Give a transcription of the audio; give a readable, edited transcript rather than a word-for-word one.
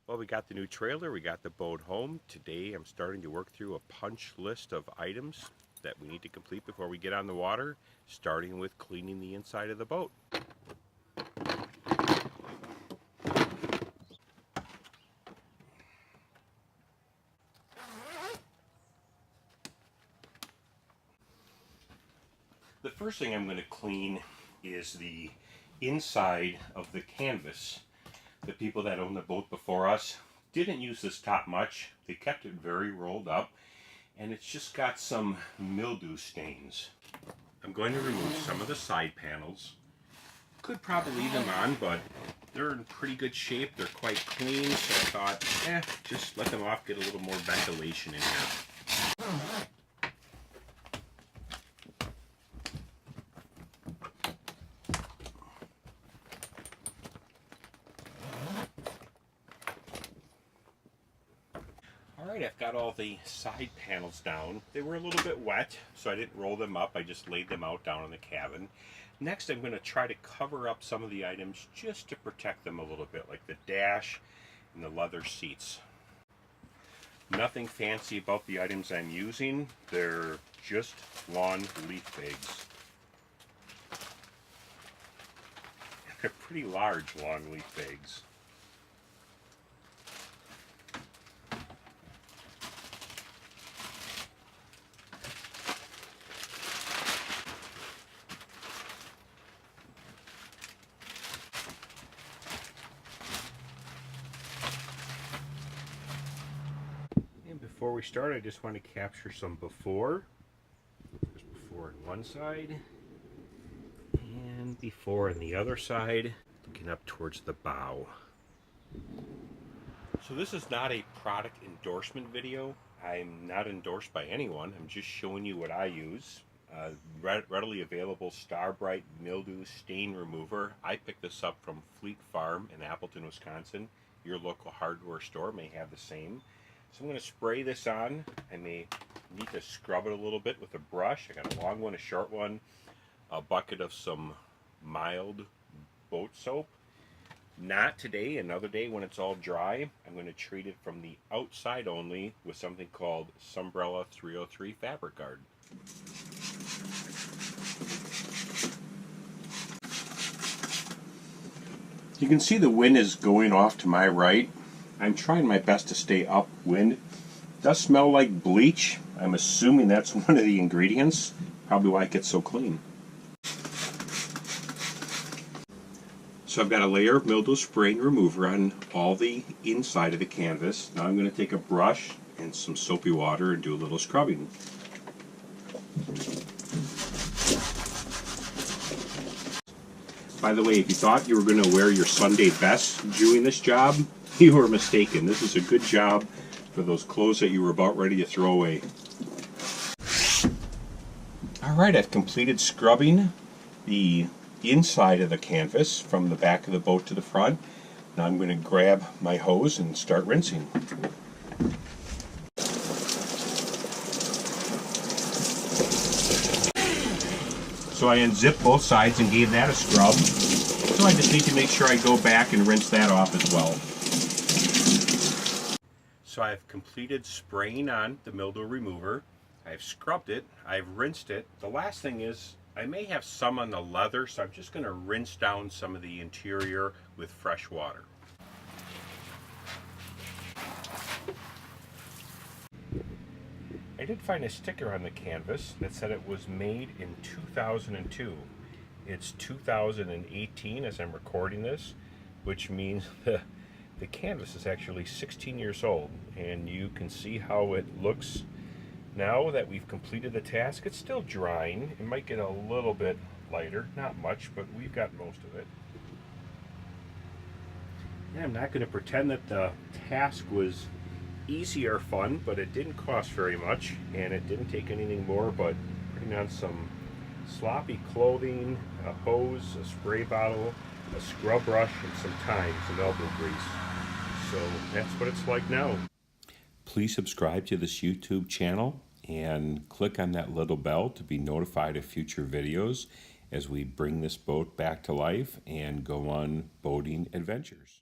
Well, we got the new trailer, we got the boat home. Today I'm starting to work through a punch list of items that we need to complete before we get on the water, starting with cleaning the inside of the boat. The first thing I'm going to clean is the inside of the canvas. The people that owned the boat before us didn't use this top much. They kept it very rolled up, and it's just got some mildew stains. I'm going to remove some of the side panels. Could probably leave them on, but they're in pretty good shape. They're quite clean, so I thought, just let them off, get a little more ventilation in here. Alright, I've got all the side panels down. They were a little bit wet, so I didn't roll them up. I just laid them out down in the cabin. Next, I'm going to try to cover up some of the items just to protect them a little bit, like the dash and the leather seats. Nothing fancy about the items I'm using. They're just lawn leaf bags. They're pretty large lawn leaf bags. Before we start, I just want to capture some before. There's before on one side and before on the other side, looking up towards the bow. So this is not a product endorsement video. I'm not endorsed by anyone. I'm just showing you what I use. Readily available Starbrite mildew stain remover. I picked this up from Fleet Farm in Appleton, Wisconsin. Your local hardware store may have the same. So I'm going to spray this on. I may need to scrub it a little bit with a brush. I got a long one, a short one, a bucket of some mild boat soap. Not today, another day when it's all dry. I'm going to treat it from the outside only with something called Sunbrella 303 Fabric Guard. You can see the wind is going off to my right. I'm trying my best to stay upwind. It does smell like bleach. I'm assuming that's one of the ingredients. Probably why it gets so clean. So I've got a layer of mildew spray remover on all the inside of the canvas. Now I'm going to take a brush and some soapy water and do a little scrubbing. By the way, if you thought you were going to wear your Sunday best doing this job, you were mistaken. This is a good job for those clothes that you were about ready to throw away. Alright, I've completed scrubbing the inside of the canvas from the back of the boat to the front. Now I'm going to grab my hose and start rinsing. So I unzipped both sides and gave that a scrub. So I just need to make sure I go back and rinse that off as well. So I've completed spraying on the mildew remover. I've scrubbed it. I've rinsed it. The last thing is I may have some on the leather, so I'm just going to rinse down some of the interior with fresh water. I did find a sticker on the canvas that said it was made in 2002. It's 2018 as I'm recording this, which means the canvas is actually 16 years old, and you can see how it looks now that we've completed the task. It's still drying. It might get a little bit lighter, not much, but we've got most of it. Yeah, I'm not going to pretend that the task was easy or fun, but it didn't cost very much, and it didn't take anything more but putting on some sloppy clothing, a hose, a spray bottle, a scrub brush, and some time, some elbow grease. So that's what it's like now. Please subscribe to this YouTube channel and click on that little bell to be notified of future videos as we bring this boat back to life and go on boating adventures.